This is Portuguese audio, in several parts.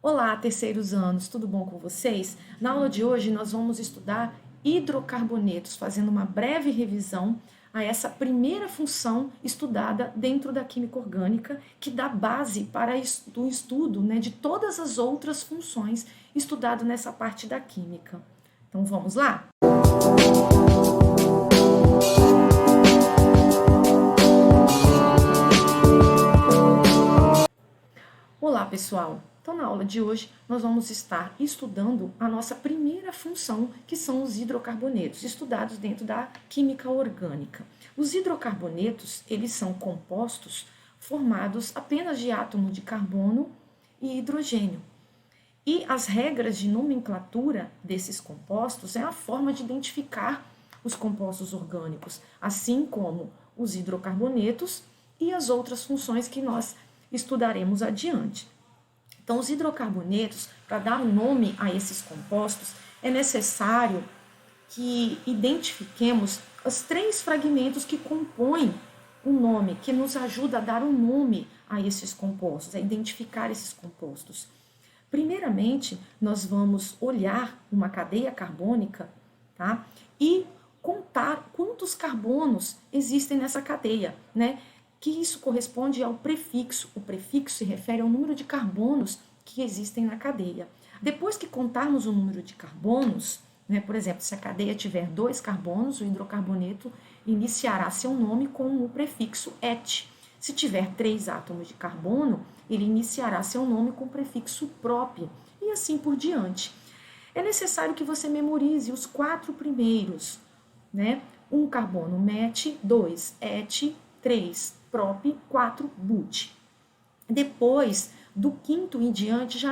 Olá, terceiros anos, tudo bom com vocês? Na aula de hoje nós vamos estudar hidrocarbonetos, fazendo uma breve revisão a essa primeira função estudada dentro da química orgânica, que dá base para o estudo, de todas as outras funções estudado nessa parte da química. Então vamos lá? Olá, pessoal! Então, na aula de hoje, nós vamos estar estudando a nossa primeira função, que são os hidrocarbonetos, estudados dentro da química orgânica. Os hidrocarbonetos, eles são compostos formados apenas de átomo de carbono e hidrogênio. E as regras de nomenclatura desses compostos é a forma de identificar os compostos orgânicos, assim como os hidrocarbonetos e as outras funções que nós estudaremos adiante. Então, os hidrocarbonetos, para dar um nome a esses compostos, é necessário que identifiquemos os 3 fragmentos que compõem o nome, que nos ajuda a dar um nome a esses compostos, a identificar esses compostos. Primeiramente, nós vamos olhar uma cadeia carbônica, tá? E contar quantos carbonos existem nessa cadeia, né? Que isso corresponde ao prefixo. O prefixo se refere ao número de carbonos que existem na cadeia. Depois que contarmos o número de carbonos, por exemplo, se a cadeia tiver 2 carbonos, o hidrocarboneto iniciará seu nome com o prefixo et. Se tiver 3 átomos de carbono, ele iniciará seu nome com o prefixo prop, e assim por diante. É necessário que você memorize os 4 primeiros, 1 carbono met, 2 et, 3 prop, 4 but. Depois do 5º em diante,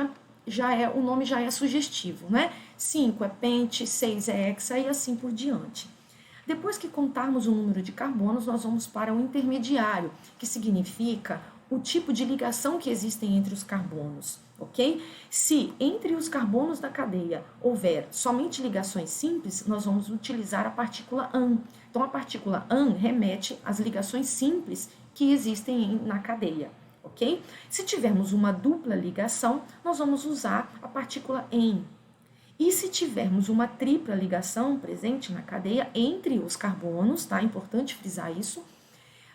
o nome já é sugestivo, 5 é pente, 6 é hexa e assim por diante. Depois que contarmos o número de carbonos, nós vamos para o intermediário, que significa o tipo de ligação que existem entre os carbonos, ok? Se entre os carbonos da cadeia houver somente ligações simples, nós vamos utilizar a partícula an. Então, a partícula an remete às ligações simples que existem na cadeia, ok? Se tivermos uma dupla ligação, nós vamos usar a partícula en. E se tivermos uma tripla ligação presente na cadeia entre os carbonos, tá? É importante frisar isso,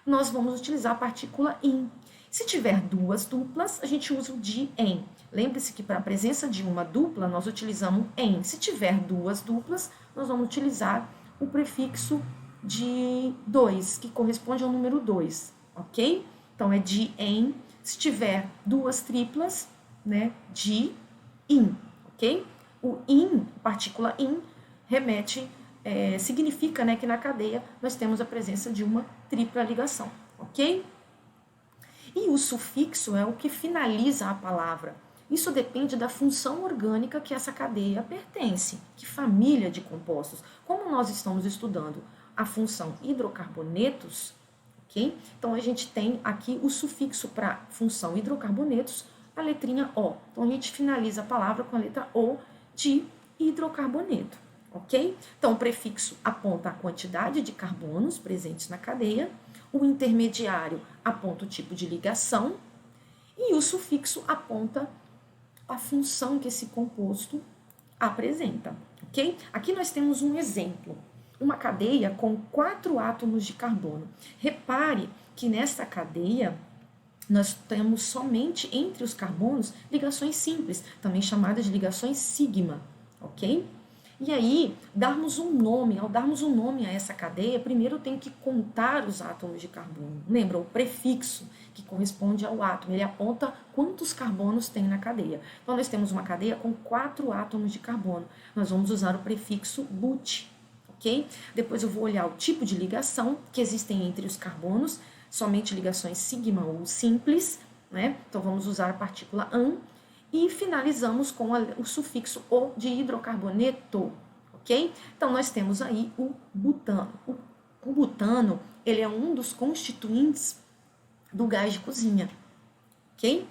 nós vamos utilizar a partícula in. Se tiver 2 duplas, a gente usa o di-en. Lembre-se que para a presença de uma dupla, nós utilizamos en. Se tiver 2 duplas, nós vamos utilizar o prefixo de 2, que corresponde ao número 2, ok? Então, é di-en. Se tiver 2 triplas, di-in, ok? O in, partícula in, remete, significa que na cadeia nós temos a presença de uma tripla ligação, ok? E o sufixo é o que finaliza a palavra. Isso depende da função orgânica que essa cadeia pertence, que família de compostos. Como nós estamos estudando a função hidrocarbonetos, ok? Então a gente tem aqui o sufixo para a função hidrocarbonetos, a letrinha O. Então a gente finaliza a palavra com a letra O de hidrocarboneto, ok? Então, o prefixo aponta a quantidade de carbonos presentes na cadeia, o intermediário aponta o tipo de ligação e o sufixo aponta a função que esse composto apresenta, ok? Aqui nós temos um exemplo, uma cadeia com 4 átomos de carbono. Repare que nesta cadeia nós temos somente entre os carbonos ligações simples, também chamadas de ligações sigma, ok? E aí, ao darmos um nome a essa cadeia, primeiro eu tenho que contar os átomos de carbono. Lembra, o prefixo que corresponde ao átomo, ele aponta quantos carbonos tem na cadeia. Então, nós temos uma cadeia com 4 átomos de carbono. Nós vamos usar o prefixo but, ok? Depois eu vou olhar o tipo de ligação que existem entre os carbonos, somente ligações sigma ou simples, Então vamos usar a partícula an e finalizamos com o sufixo O de hidrocarboneto, ok? Então nós temos aí o butano. O butano, ele é um dos constituintes do gás de cozinha, ok?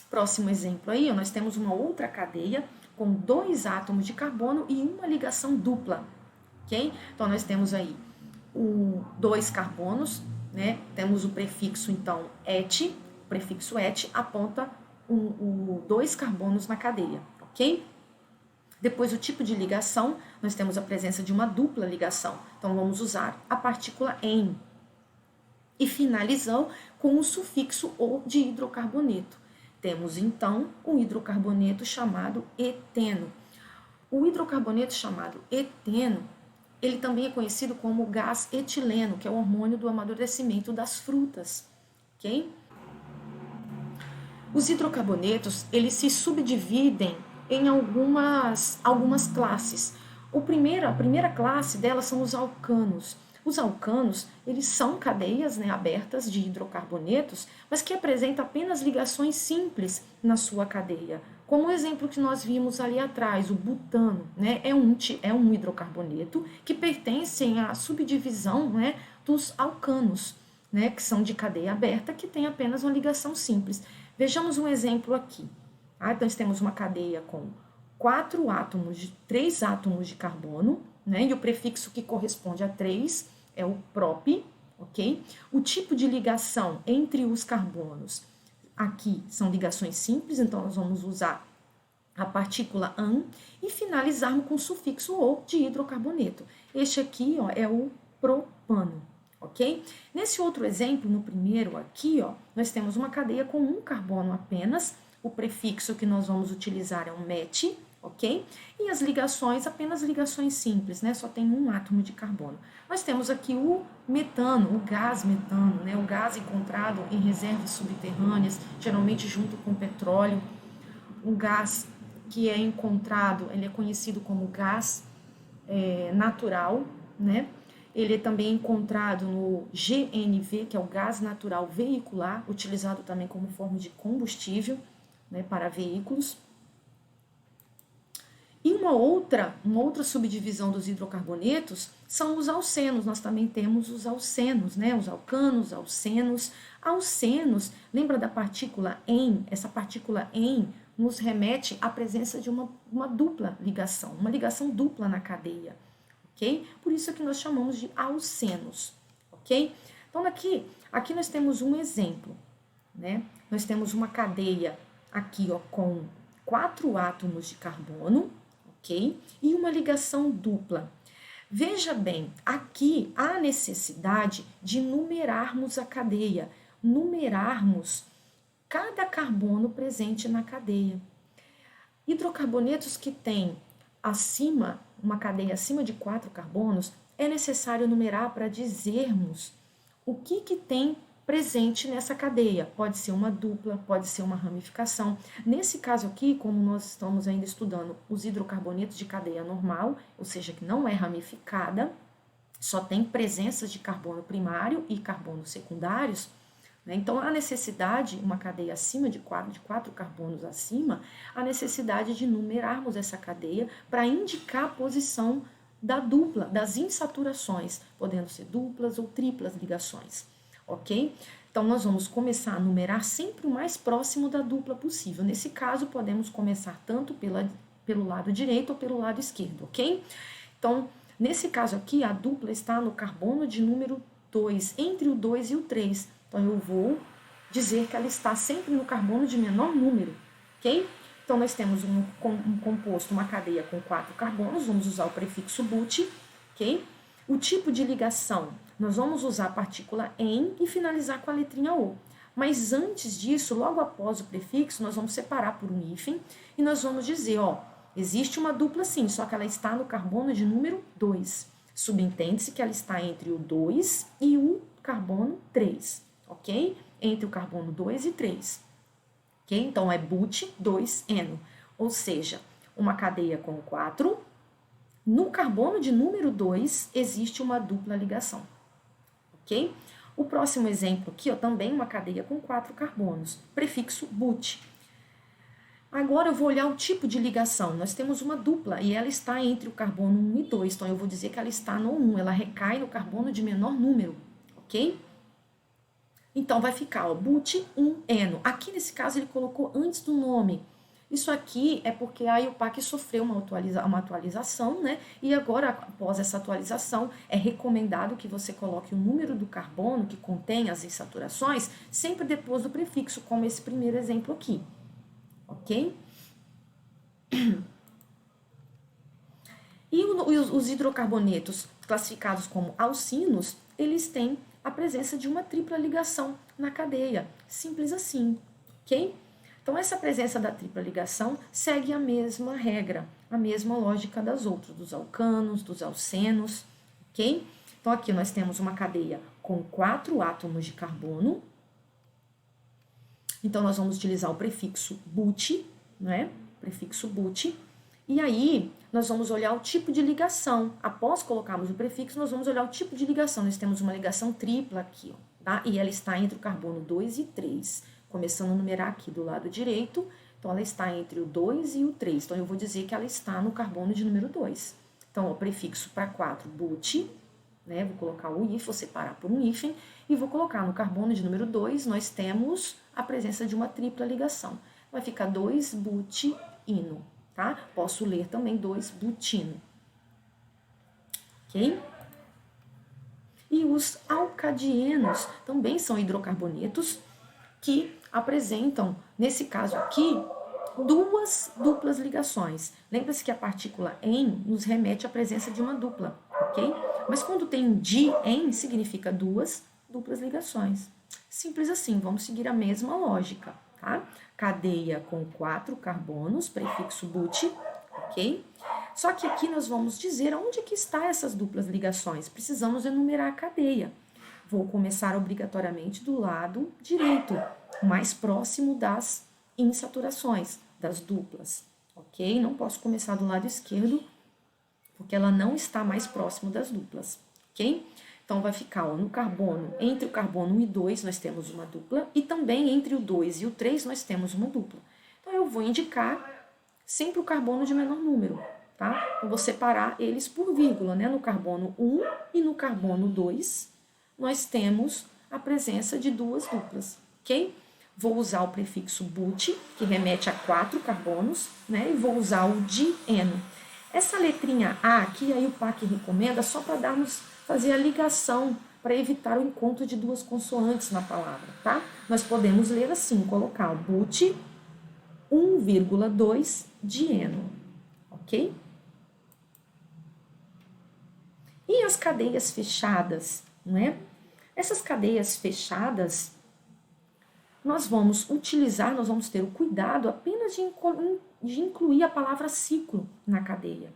Próximo exemplo aí, nós temos uma outra cadeia com 2 átomos de carbono e uma ligação dupla, ok? Então nós temos aí 2 carbonos, temos o prefixo, então, et, o prefixo et aponta dois carbonos na cadeia, ok? Depois, o tipo de ligação, nós temos a presença de uma dupla ligação. Então, vamos usar a partícula "-en". E finalizamos com o sufixo "-o" de hidrocarboneto. Temos, então, um hidrocarboneto chamado eteno. O hidrocarboneto chamado eteno, ele também é conhecido como gás etileno, que é o hormônio do amadurecimento das frutas, ok? Os hidrocarbonetos, eles se subdividem em algumas classes. A primeira classe delas são os alcanos. Os alcanos, eles são cadeias, né, abertas de hidrocarbonetos, mas que apresentam apenas ligações simples na sua cadeia. Como o exemplo que nós vimos ali atrás, o butano, né, é um hidrocarboneto que pertence à subdivisão, né, dos alcanos, né, que são de cadeia aberta, que tem apenas uma ligação simples. Vejamos um exemplo aqui. Então, nós temos uma cadeia com 3 átomos de carbono, né? E o prefixo que corresponde a 3 é o prop, ok? O tipo de ligação entre os carbonos aqui são ligações simples, então nós vamos usar a partícula "-an" e finalizarmos com o sufixo "-o" de hidrocarboneto. Este aqui, ó, é o propano, ok? Nesse outro exemplo, no primeiro aqui, ó, nós temos uma cadeia com um carbono apenas, o prefixo que nós vamos utilizar é um "-met", ok? E as ligações, apenas ligações simples, né? Só tem um átomo de carbono. Nós temos aqui o metano, o gás metano, né? O gás encontrado em reservas subterrâneas, geralmente junto com petróleo. Um gás que é encontrado, ele é conhecido como gás natural, né? Ele é também encontrado no GNV, que é o gás natural veicular, utilizado também como forma de combustível, né, para veículos. E uma outra subdivisão dos hidrocarbonetos são os alcenos. Nós também temos os alcenos, né? Os alcanos, alcenos. Alcenos, lembra da partícula "-en"? Essa partícula "-en" nos remete à presença de uma dupla ligação, uma ligação dupla na cadeia, ok? Por isso é que nós chamamos de alcenos, ok? Então, aqui nós temos um exemplo, né? Nós temos uma cadeia aqui, ó, com 4 átomos de carbono, ok? E uma ligação dupla. Veja bem, aqui há necessidade de numerarmos a cadeia, numerarmos cada carbono presente na cadeia. Hidrocarbonetos que têm uma cadeia acima de 4 carbonos, é necessário numerar para dizermos o que tem presente nessa cadeia. Pode ser uma dupla, pode ser uma ramificação. Nesse caso aqui, como nós estamos ainda estudando os hidrocarbonetos de cadeia normal, ou seja, que não é ramificada, só tem presenças de carbono primário e carbonos secundários, né? Então, há necessidade, uma cadeia acima de 4 carbonos acima, a necessidade de numerarmos essa cadeia para indicar a posição da dupla, das insaturações, podendo ser duplas ou triplas ligações. Ok? Então, nós vamos começar a numerar sempre o mais próximo da dupla possível. Nesse caso, podemos começar tanto pelo lado direito ou pelo lado esquerdo, ok? Então, nesse caso aqui, a dupla está no carbono de número 2, entre o 2 e o 3. Então, eu vou dizer que ela está sempre no carbono de menor número, ok? Então, nós temos um composto, uma cadeia com 4 carbonos, vamos usar o prefixo "but", ok? O tipo de ligação, nós vamos usar a partícula "-en" e finalizar com a letrinha "o". Mas antes disso, logo após o prefixo, nós vamos separar por um hífen e nós vamos dizer, ó, existe uma dupla sim, só que ela está no carbono de número 2. Subentende-se que ela está entre o 2 e o carbono 3, ok? Entre o carbono 2 e 3. Okay? Então, é but 2-eno, ou seja, uma cadeia com 4. No carbono de número 2, existe uma dupla ligação, ok? O próximo exemplo aqui, ó, também uma cadeia com 4 carbonos, prefixo but. Agora eu vou olhar o tipo de ligação. Nós temos uma dupla e ela está entre o carbono 1 e 2, então eu vou dizer que ela está no 1, ela recai no carbono de menor número, ok? Então, vai ficar, ó, but-1-eno. Aqui, nesse caso, ele colocou antes do nome. Isso aqui é porque a IUPAC sofreu uma atualização, né? E agora, após essa atualização, é recomendado que você coloque o número do carbono que contém as insaturações sempre depois do prefixo, como esse primeiro exemplo aqui, ok? E os hidrocarbonetos classificados como alcinos, eles têm a presença de uma tripla ligação na cadeia. Simples assim, ok? Então, essa presença da tripla ligação segue a mesma regra, a mesma lógica das outras, dos alcanos, dos alcenos, ok? Então, aqui nós temos uma cadeia com 4 átomos de carbono. Então, nós vamos utilizar o prefixo but, né? Prefixo but. E aí, nós vamos olhar o tipo de ligação. Após colocarmos o prefixo, nós vamos olhar o tipo de ligação. Nós temos uma ligação tripla aqui, ó, tá? E ela está entre o carbono 2 e 3. Começando a numerar aqui do lado direito, então ela está entre o 2 e o 3. Então, eu vou dizer que ela está no carbono de número 2. Então, o prefixo para 4, but, né? Vou colocar o hífen, vou separar por um hífen, e vou colocar no carbono de número 2, nós temos a presença de uma tripla ligação. Vai ficar 2-butino, tá? Posso ler também 2-butino, ok? E os alcadienos também são hidrocarbonetos que apresentam, nesse caso aqui, 2 duplas ligações. Lembra-se que a partícula "en" nos remete à presença de uma dupla, ok? Mas quando tem "di-en", significa 2 duplas ligações. Simples assim, vamos seguir a mesma lógica, tá? Cadeia com 4 carbonos, prefixo but, ok? Só que aqui nós vamos dizer onde que está essas duplas ligações. Precisamos enumerar a cadeia. Vou começar obrigatoriamente do lado direito, mais próximo das insaturações, das duplas, ok? Não posso começar do lado esquerdo, porque ela não está mais próximo das duplas, ok? Então, vai ficar, ó, no carbono, entre o carbono 1 e 2, nós temos uma dupla, e também entre o 2 e o 3, nós temos uma dupla. Então, eu vou indicar sempre o carbono de menor número, tá? Eu vou separar eles por vírgula, né? No carbono 1 e no carbono 2, nós temos a presença de 2 duplas, ok? Vou usar o prefixo but, que remete a 4 carbonos, né? E vou usar o di-eno. Essa letrinha A aqui, aí o PAC recomenda só para fazer a ligação, para evitar o encontro de 2 consoantes na palavra, tá? Nós podemos ler assim, colocar o but 1,2 di-eno, ok? E as cadeias fechadas, não é? Essas cadeias fechadas, nós vamos ter o cuidado apenas de incluir a palavra ciclo na cadeia.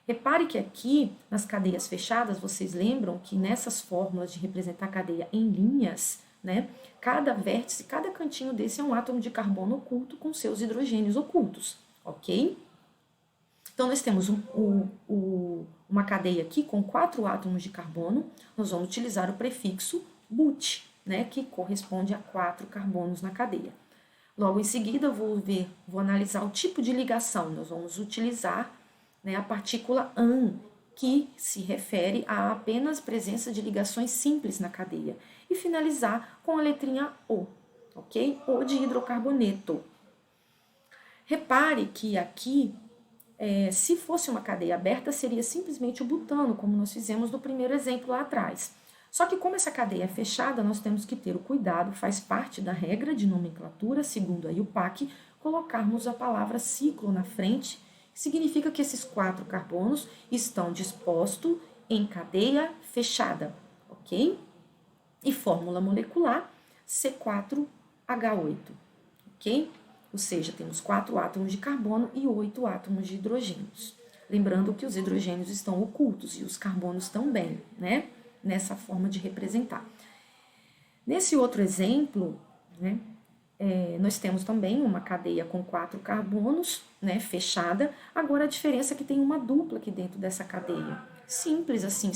Repare que aqui, nas cadeias fechadas, vocês lembram que nessas fórmulas de representar a cadeia em linhas, né, cada vértice, cada cantinho desse é um átomo de carbono oculto com seus hidrogênios ocultos, ok? Então, nós temos uma cadeia aqui com 4 átomos de carbono, nós vamos utilizar o prefixo but, né, que corresponde a 4 carbonos na cadeia. Logo em seguida, vou analisar o tipo de ligação. Nós vamos utilizar, né, a partícula "an", que se refere a apenas presença de ligações simples na cadeia. E finalizar com a letrinha O, ok? O de hidrocarboneto. Repare que aqui, se fosse uma cadeia aberta, seria simplesmente o butano, como nós fizemos no primeiro exemplo lá atrás. Só que como essa cadeia é fechada, nós temos que ter o cuidado, faz parte da regra de nomenclatura, segundo a IUPAC, colocarmos a palavra ciclo na frente, significa que esses 4 carbonos estão dispostos em cadeia fechada, ok? E fórmula molecular C4H8, ok? Ou seja, temos 4 átomos de carbono e 8 átomos de hidrogênios. Lembrando que os hidrogênios estão ocultos e os carbonos também, né? Nessa forma de representar. Nesse outro exemplo, né, nós temos também uma cadeia com 4 carbonos, né, fechada. Agora a diferença é que tem uma dupla aqui dentro dessa cadeia. Simples assim,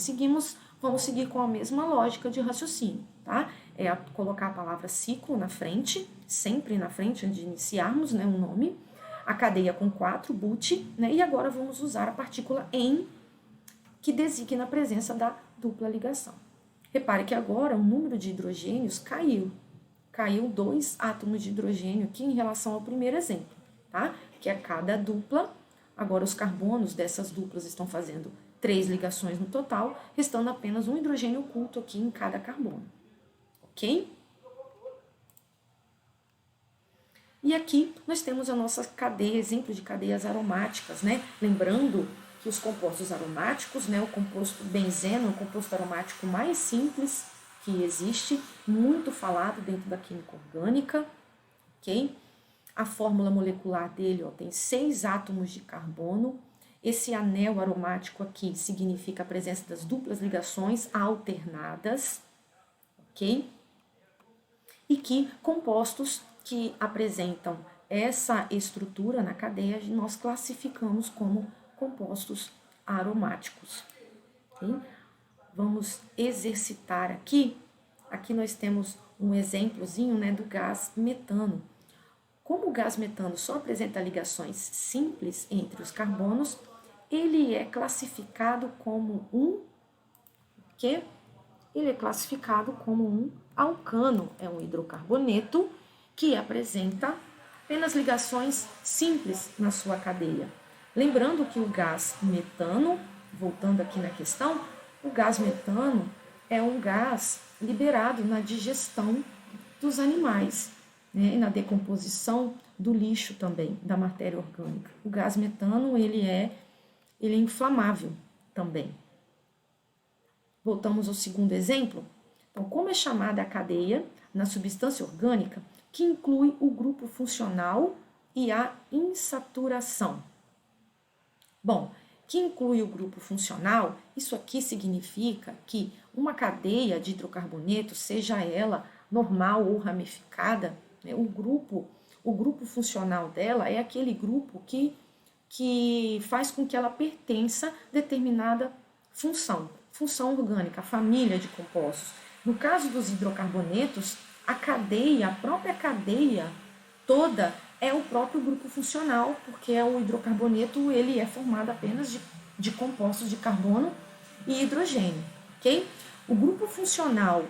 vamos seguir com a mesma lógica de raciocínio, tá? Colocar a palavra ciclo na frente, sempre na frente, antes de iniciarmos, né, um nome. A cadeia com 4, but, né, e agora vamos usar a partícula "en", que designa a presença da dupla ligação. Repare que agora o número de hidrogênios caiu. Caiu 2 átomos de hidrogênio aqui em relação ao primeiro exemplo, tá? Que a cada dupla, agora os carbonos dessas duplas estão fazendo 3 ligações no total, restando apenas um hidrogênio oculto aqui em cada carbono, ok? E aqui nós temos a nossa cadeia, exemplo de cadeias aromáticas, né? Lembrando que os compostos aromáticos, né, o composto benzeno é o composto aromático mais simples que existe, muito falado dentro da química orgânica, ok? A fórmula molecular dele, ó, tem 6 átomos de carbono. Esse anel aromático aqui significa a presença das duplas ligações alternadas, ok? E que compostos que apresentam essa estrutura na cadeia nós classificamos como compostos aromáticos. Okay? Vamos exercitar aqui. Aqui nós temos um exemplozinho, né, do gás metano. Como o gás metano só apresenta ligações simples entre os carbonos, ele é classificado como ele é classificado como um alcano, é um hidrocarboneto que apresenta apenas ligações simples na sua cadeia. Lembrando que o gás metano, voltando aqui na questão, o gás metano é um gás liberado na digestão dos animais, né, e na decomposição do lixo também, da matéria orgânica. O gás metano, ele é inflamável também. Voltamos ao segundo exemplo. Então, como é chamada a cadeia na substância orgânica que inclui o grupo funcional e a insaturação? Bom, que inclui o grupo funcional, isso aqui significa que uma cadeia de hidrocarbonetos, seja ela normal ou ramificada, né, o grupo funcional dela é aquele grupo que faz com que ela pertença a determinada função orgânica, a família de compostos. No caso dos hidrocarbonetos, a própria cadeia toda é o próprio grupo funcional, porque o hidrocarboneto ele é formado apenas de compostos de carbono e hidrogênio, ok? O grupo funcional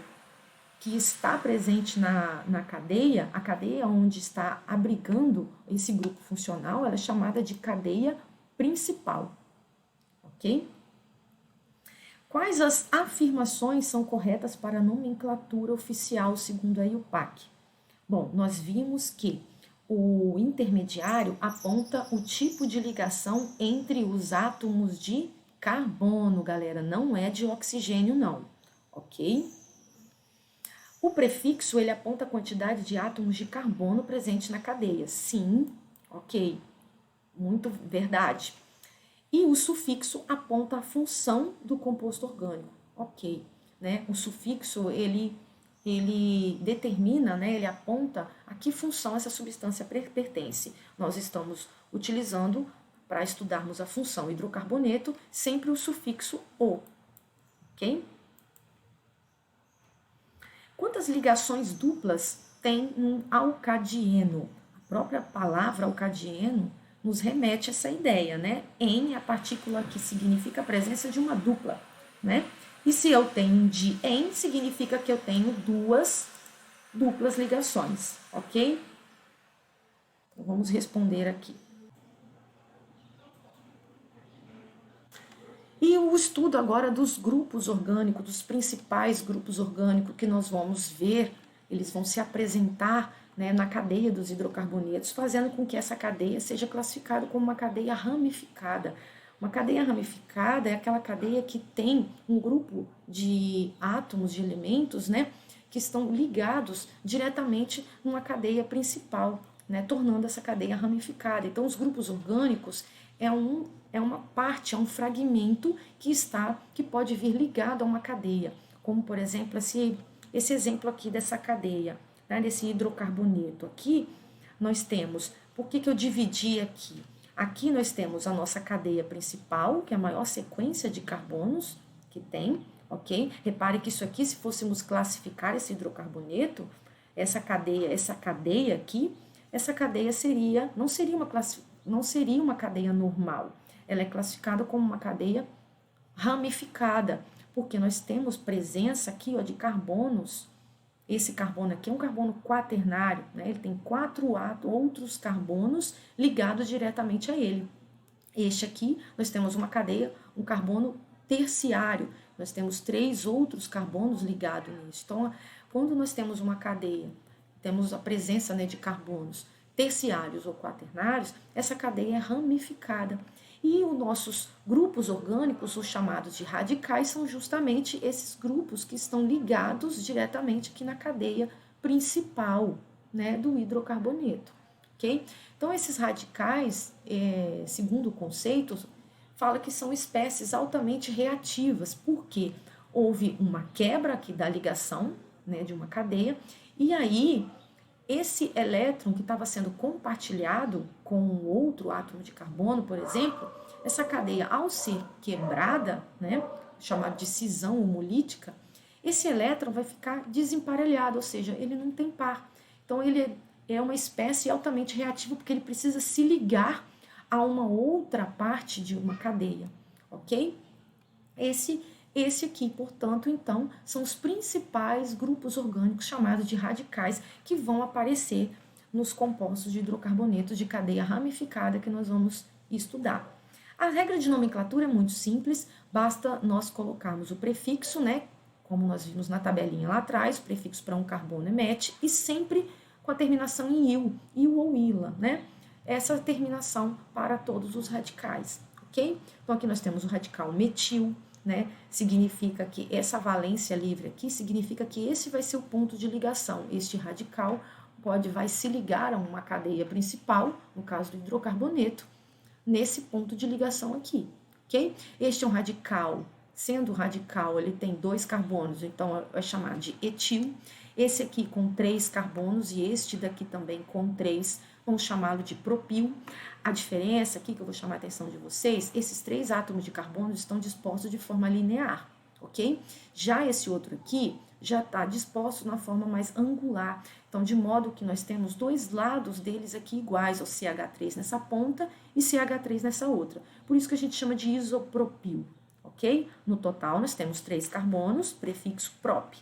que está presente na cadeia, a cadeia onde está abrigando esse grupo funcional, ela é chamada de cadeia principal, ok? Quais as afirmações são corretas para a nomenclatura oficial segundo a IUPAC? Bom, nós vimos que o intermediário aponta o tipo de ligação entre os átomos de carbono, galera, não é de oxigênio não, ok? O prefixo, ele aponta a quantidade de átomos de carbono presente na cadeia, sim, ok, muito verdade. E o sufixo aponta a função do composto orgânico, ok, né? O sufixo, ele determina, né, ele aponta a que função essa substância pertence. Nós estamos utilizando, para estudarmos a função hidrocarboneto, sempre o sufixo "o", ok? Quantas ligações duplas tem um alcadieno? A própria palavra alcadieno nos remete a essa ideia, né? N é a partícula que significa a presença de uma dupla, né? E se eu tenho de N, significa que eu tenho duas duplas ligações, ok? Então, vamos responder aqui. E o estudo agora dos grupos orgânicos, dos principais grupos orgânicos que nós vamos ver, eles vão se apresentar, né, na cadeia dos hidrocarbonetos, fazendo com que essa cadeia seja classificada como uma cadeia ramificada. Uma cadeia ramificada é aquela cadeia que tem um grupo de átomos, de elementos, né, que estão ligados diretamente numa cadeia principal, né, tornando essa cadeia ramificada. Então, os grupos orgânicos é uma parte, é um fragmento que pode vir ligado a uma cadeia, como, por exemplo, esse exemplo aqui dessa cadeia, né, desse hidrocarboneto. Aqui nós temos, por que eu dividi aqui? Aqui nós temos a nossa cadeia principal, que é a maior sequência de carbonos que tem, ok? Repare que isso aqui, se fôssemos classificar esse hidrocarboneto, essa cadeia aqui, essa cadeia não seria uma cadeia normal. Ela é classificada como uma cadeia ramificada, porque nós temos presença aqui, ó, de carbonos. Esse carbono aqui é um carbono quaternário, né? Ele tem 4 outros carbonos ligados diretamente a ele. Este aqui, nós temos uma cadeia, um carbono terciário. Nós temos 3 outros carbonos ligados nisso. Então, quando nós temos uma cadeia, temos a presença, né, de carbonos terciários ou quaternários, essa cadeia é ramificada. E os nossos grupos orgânicos, os chamados de radicais, são justamente esses grupos que estão ligados diretamente aqui na cadeia principal, né, do hidrocarboneto, ok? Então, esses radicais, segundo o conceito, fala que são espécies altamente reativas, porque houve uma quebra aqui da ligação, né, de uma cadeia, e aí esse elétron que estava sendo compartilhado com outro átomo de carbono, por exemplo, essa cadeia, ao ser quebrada, né, chamada de cisão homolítica, esse elétron vai ficar desemparelhado, ou seja, ele não tem par. Então, ele é uma espécie altamente reativa porque ele precisa se ligar a uma outra parte de uma cadeia, ok? Esse aqui, portanto, então, são os principais grupos orgânicos chamados de radicais que vão aparecer nos compostos de hidrocarbonetos de cadeia ramificada que nós vamos estudar. A regra de nomenclatura é muito simples, basta nós colocarmos o prefixo, né, como nós vimos na tabelinha lá atrás, o prefixo para um carbono é met, e sempre com a terminação em il ou ila, né? Essa terminação para todos os radicais, ok? Então aqui nós temos o radical metil, né? Significa que essa valência livre aqui significa que esse vai ser o ponto de ligação. Este radical vai se ligar a uma cadeia principal, no caso do hidrocarboneto, nesse ponto de ligação aqui, ok? Este é um radical, sendo radical, ele tem 2 carbonos, então é chamado de etil. Esse aqui com 3 carbonos e este daqui também com 3, vamos chamá-lo de propil. A diferença aqui que eu vou chamar a atenção de vocês, esses 3 átomos de carbono estão dispostos de forma linear, ok? Já esse outro aqui já está disposto na forma mais angular. Então, de modo que nós temos 2 lados deles aqui iguais, o CH3 nessa ponta e CH3 nessa outra. Por isso que a gente chama de isopropil, ok? No total, nós temos 3 carbonos, prefixo prop,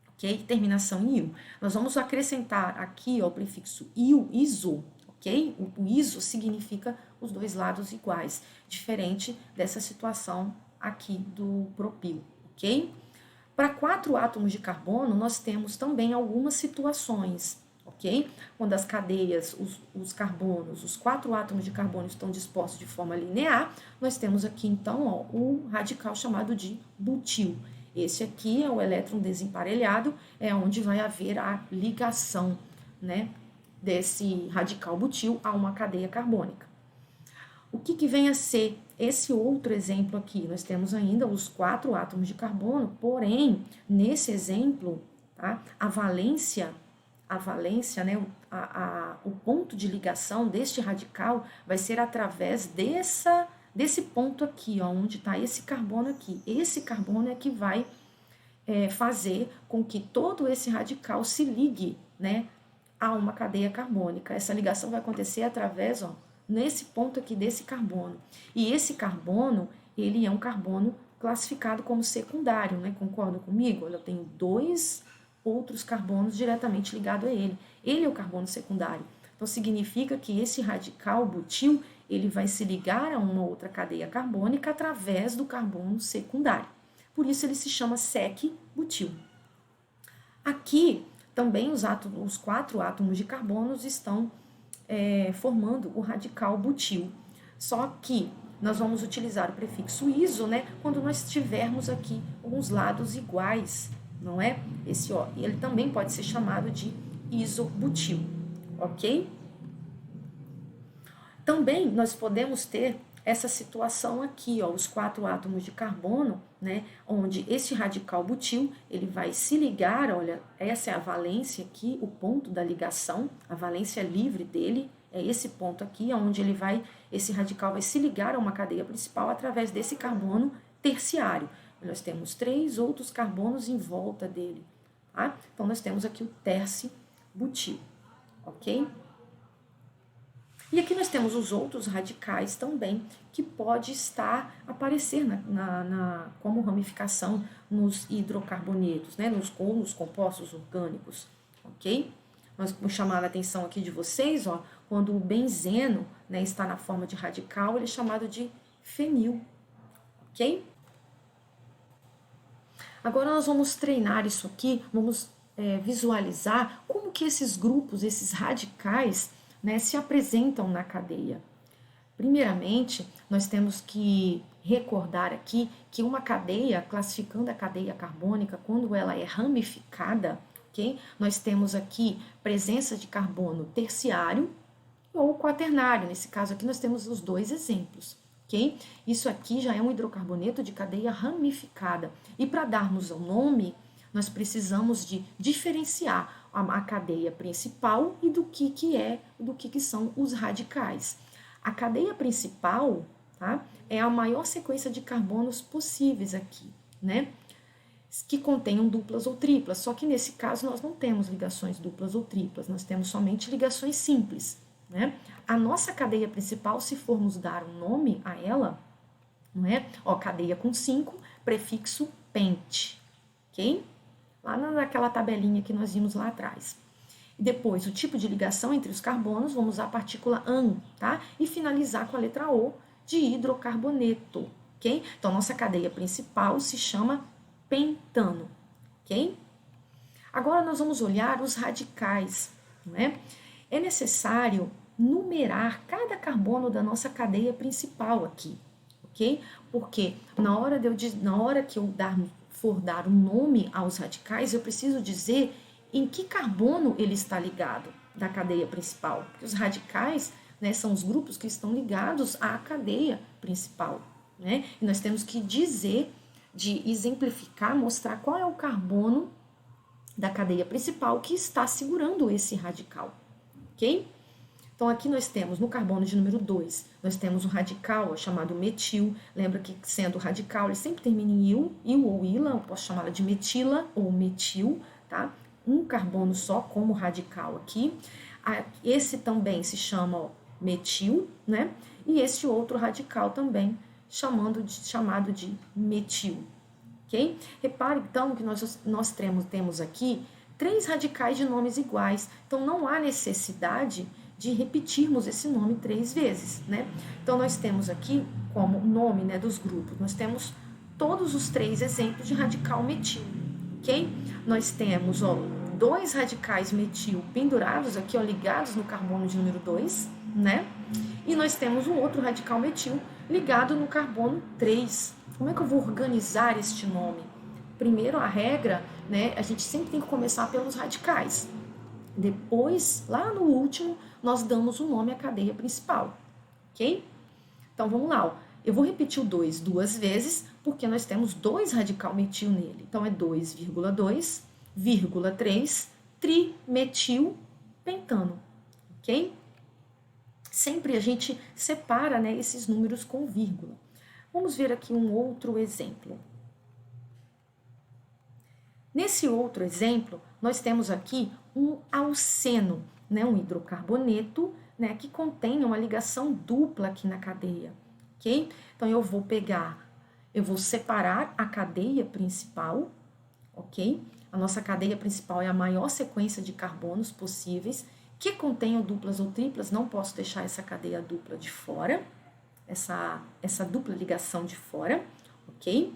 ok? Terminação em il. Nós vamos acrescentar aqui ó, o prefixo iso, ok? O iso significa os 2 lados iguais, diferente dessa situação aqui do propil, ok? Para 4 átomos de carbono, nós temos também algumas situações, ok? Quando as cadeias, os carbonos, os 4 átomos de carbono estão dispostos de forma linear, nós temos aqui, então, ó, o radical chamado de butil. Esse aqui é o elétron desemparelhado, é onde vai haver a ligação, né, desse radical butil a uma cadeia carbônica. O que vem a ser esse outro exemplo aqui? Nós temos ainda os 4 átomos de carbono, porém, nesse exemplo, tá, a valência, né, o ponto de ligação deste radical vai ser através desse ponto aqui, ó, onde está esse carbono aqui. Esse carbono é que vai fazer com que todo esse radical se ligue, né, a uma cadeia carbônica. Essa ligação vai acontecer através, ó, nesse ponto aqui desse carbono. E esse carbono, ele é um carbono classificado como secundário, né? Concordam comigo? Olha, eu tenho 2 outros carbonos diretamente ligados a ele. Ele é o carbono secundário. Então, significa que esse radical butil, ele vai se ligar a uma outra cadeia carbônica através do carbono secundário. Por isso, ele se chama sec-butil. Aqui, também os 4 átomos de carbono estão formando o radical butil. Só que nós vamos utilizar o prefixo iso, né, quando nós tivermos aqui uns lados iguais, não é? Esse ó, ele também pode ser chamado de isobutil, ok? Também nós podemos ter essa situação aqui, ó, os 4 átomos de carbono, né, onde esse radical butil, ele vai se ligar, olha, essa é a valência aqui, o ponto da ligação, a valência livre dele, é esse ponto aqui, onde esse radical vai se ligar a uma cadeia principal através desse carbono terciário. Nós temos 3 outros carbonos em volta dele, tá? Então, nós temos aqui o terci-butil, ok? E aqui nós temos os outros radicais também, que pode aparecer como ramificação nos hidrocarbonetos, né, nos compostos orgânicos, ok? Nós vamos chamar a atenção aqui de vocês, ó, quando o benzeno, né, está na forma de radical, ele é chamado de fenil, ok? Agora nós vamos treinar isso aqui, vamos visualizar como que esses grupos, esses radicais, né, se apresentam na cadeia? Primeiramente, nós temos que recordar aqui que uma cadeia, classificando a cadeia carbônica, quando ela é ramificada, ok? Nós temos aqui presença de carbono terciário ou quaternário. Nesse caso aqui, nós temos os dois exemplos, ok? Isso aqui já é um hidrocarboneto de cadeia ramificada. E para darmos um nome, nós precisamos de diferenciar a cadeia principal e do que são os radicais. A cadeia principal, tá, é a maior sequência de carbonos possíveis aqui, né? Que contenham duplas ou triplas, só que nesse caso nós não temos ligações duplas ou triplas, nós temos somente ligações simples, né? A nossa cadeia principal, se formos dar um nome a ela, não é? Ó, cadeia com 5, prefixo pente, ok? Lá naquela tabelinha que nós vimos lá atrás. Depois, o tipo de ligação entre os carbonos, vamos usar a partícula AN, tá? E finalizar com a letra O de hidrocarboneto, ok? Então, nossa cadeia principal se chama pentano, ok? Agora, nós vamos olhar os radicais, não é? É necessário numerar cada carbono da nossa cadeia principal aqui, ok? Porque na hora que eu for dar um nome aos radicais, eu preciso dizer em que carbono ele está ligado da cadeia principal. Porque os radicais, né, são os grupos que estão ligados à cadeia principal, né? E nós temos que dizer, de exemplificar, mostrar qual é o carbono da cadeia principal que está segurando esse radical, ok? Então, aqui nós temos, no carbono de número 2, nós temos um radical chamado metil. Lembra que, sendo radical, ele sempre termina em il ou ila, eu posso chamá-la de metila ou metil, tá? Um carbono só como radical aqui. Esse também se chama metil, né? E esse outro radical também chamado de metil, ok? Repare, então, que nós temos aqui 3 radicais de nomes iguais. Então, não há necessidade de repetirmos esse nome 3 vezes, né? Então, nós temos aqui como nome, né, dos grupos, nós temos todos os 3 exemplos de radical metil, ok? Nós temos, ó, 2 radicais metil pendurados aqui, ó, ligados no carbono de número 2, né? E nós temos um outro radical metil ligado no carbono 3. Como é que eu vou organizar este nome? Primeiro, a regra, né, a gente sempre tem que começar pelos radicais. Depois, lá no último, nós damos o nome à cadeia principal, ok? Então, vamos lá, ó. Eu vou repetir o 2 2 vezes, porque nós temos 2 radical metil nele. Então, é 2,2, vírgula 3, trimetil pentano, ok? Sempre a gente separa, né, esses números com vírgula. Vamos ver aqui um outro exemplo. Nesse outro exemplo, nós temos aqui um alceno, né, um hidrocarboneto, né, que contém uma ligação dupla aqui na cadeia, ok? Então, eu vou separar a cadeia principal, ok? A nossa cadeia principal é a maior sequência de carbonos possíveis, que contenham duplas ou triplas, não posso deixar essa cadeia dupla de fora, essa dupla ligação de fora, ok?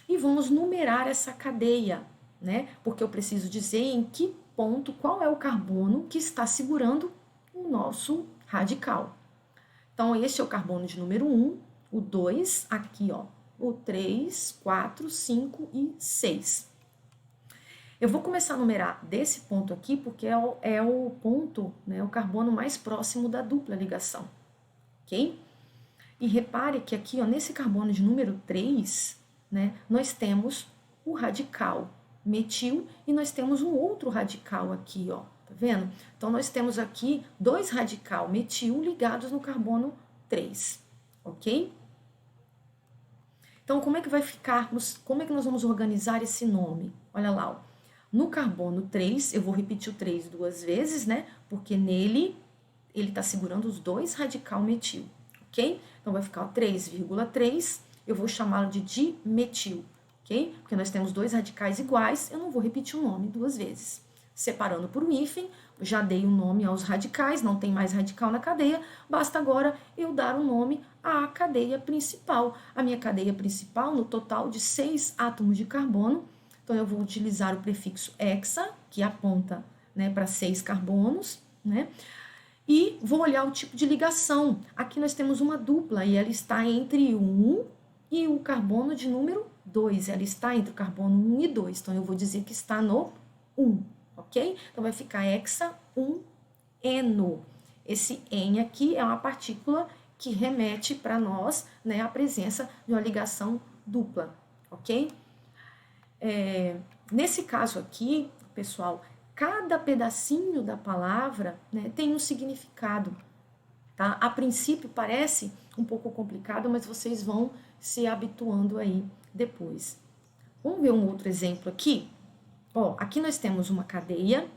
E vamos numerar essa cadeia, né? Porque eu preciso dizer em que ponto, qual é o carbono que está segurando o nosso radical. Então, esse é o carbono de número 1, o 2, aqui, ó, o 3, 4, 5 e 6. Eu vou começar a numerar desse ponto aqui, porque é o ponto, né, o carbono mais próximo da dupla ligação, ok? E repare que aqui, ó, nesse carbono de número 3, né, nós temos o radical metil e nós temos um outro radical aqui, ó, tá vendo? Então, nós temos aqui 2 radical metil ligados no carbono 3, ok? Então, como é que vai ficar, como é que nós vamos organizar esse nome? Olha lá, ó. No carbono 3, eu vou repetir o 3 2 vezes, né? Porque nele, ele está segurando os 2 radical metil, ok? Então, vai ficar 3,3, eu vou chamá-lo de dimetil, ok? Porque nós temos 2 radicais iguais, eu não vou repetir o nome 2 vezes. Separando por um hífen, já dei o nome aos radicais, não tem mais radical na cadeia, basta agora eu dar o nome à cadeia principal. A minha cadeia principal, no total de 6 átomos de carbono, então eu vou utilizar o prefixo hexa, que aponta, né, para 6 carbonos, né? E vou olhar o tipo de ligação. Aqui nós temos uma dupla e ela está entre o 1 e o carbono de número 2. Ela está entre o carbono 1 e 2. Então, eu vou dizer que está no 1, ok? Então, vai ficar hexa-1-eno. Esse en aqui é uma partícula que remete para nós, né, a presença de uma ligação dupla, ok? Nesse caso aqui, pessoal, cada pedacinho da palavra, né, tem um significado, tá? A princípio parece um pouco complicado, mas vocês vão se habituando aí depois. Vamos ver um outro exemplo aqui? Ó, aqui nós temos uma cadeia,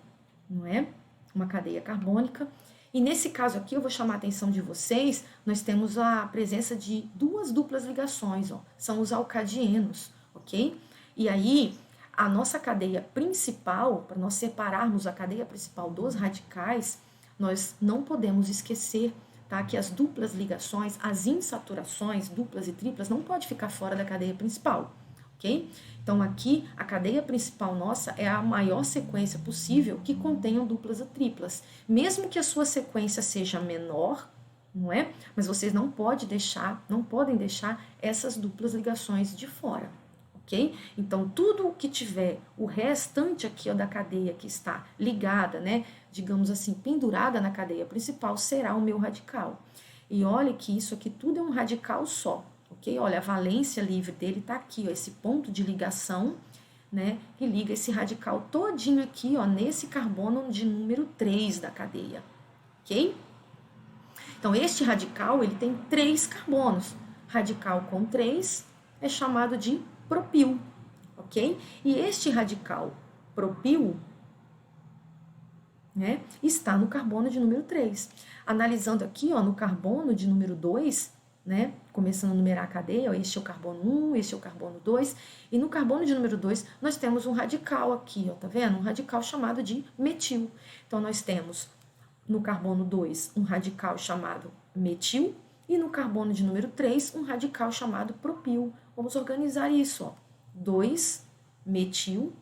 não é? Uma cadeia carbônica. E nesse caso aqui, eu vou chamar a atenção de vocês, nós temos a presença de duas duplas ligações, ó, são os alcadienos, ok? E aí, a nossa cadeia principal, para nós separarmos a cadeia principal dos radicais, nós não podemos esquecer, tá, que as duplas ligações, as insaturações duplas e triplas, não pode ficar fora da cadeia principal, ok? Então, aqui, a cadeia principal nossa é a maior sequência possível que contenham duplas e triplas. Mesmo que a sua sequência seja menor, não é? Mas vocês não podem deixar essas duplas ligações de fora, ok? Então, tudo o que tiver o restante aqui, ó, da cadeia que está ligada, né, digamos assim, pendurada na cadeia principal, será o meu radical. E olha que isso aqui tudo é um radical só. Ok? Olha, a valência livre dele está aqui, ó, esse ponto de ligação, né, que liga esse radical todinho aqui, ó, nesse carbono de número 3 da cadeia, ok? Então, este radical, ele tem 3 carbonos. Radical com 3 é chamado de propil, ok? E este radical propil, né, está no carbono de número 3. Analisando aqui, ó, no carbono de número 2, né, começando a numerar a cadeia, ó, este é o carbono 1, este é o carbono 2, e no carbono de número 2 nós temos um radical aqui, ó, tá vendo? Um radical chamado de metil. Então, nós temos no carbono 2 um radical chamado metil, e no carbono de número 3 um radical chamado propil. Vamos organizar isso, ó. 2 metil,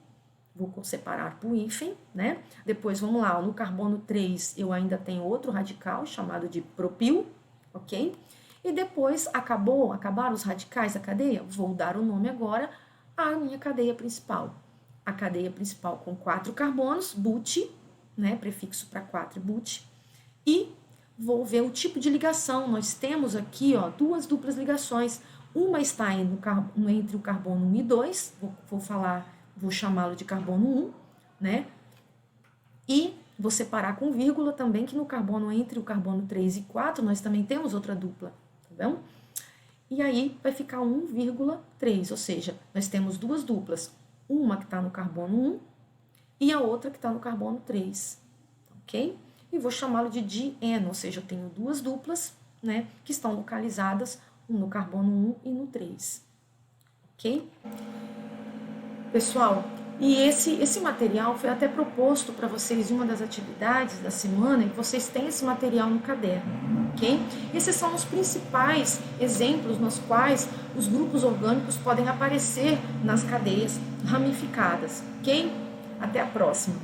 vou separar por hífen, né? Depois, vamos lá, ó, no carbono 3 eu ainda tenho outro radical chamado de propil, ok? E depois, acabaram os radicais da cadeia? Vou dar o nome agora à minha cadeia principal. A cadeia principal com 4 carbonos, but, né, prefixo para 4, but. E vou ver o tipo de ligação. Nós temos aqui, ó, duas duplas ligações. Uma está entre o carbono 1 e 2, vou chamá-lo de carbono 1, né? E vou separar com vírgula também, que no carbono entre o carbono 3 e 4, nós também temos outra dupla, tá bom? E aí vai ficar 1,3, ou seja, nós temos duas duplas, uma que está no carbono 1 e a outra que está no carbono 3, ok? E vou chamá-lo de dieno, ou seja, eu tenho duas duplas, né, que estão localizadas no carbono 1 e no 3, ok? Pessoal, e esse material foi até proposto para vocês em uma das atividades da semana, e vocês têm esse material no caderno, ok? Esses são os principais exemplos nos quais os grupos orgânicos podem aparecer nas cadeias ramificadas, ok? Até a próxima!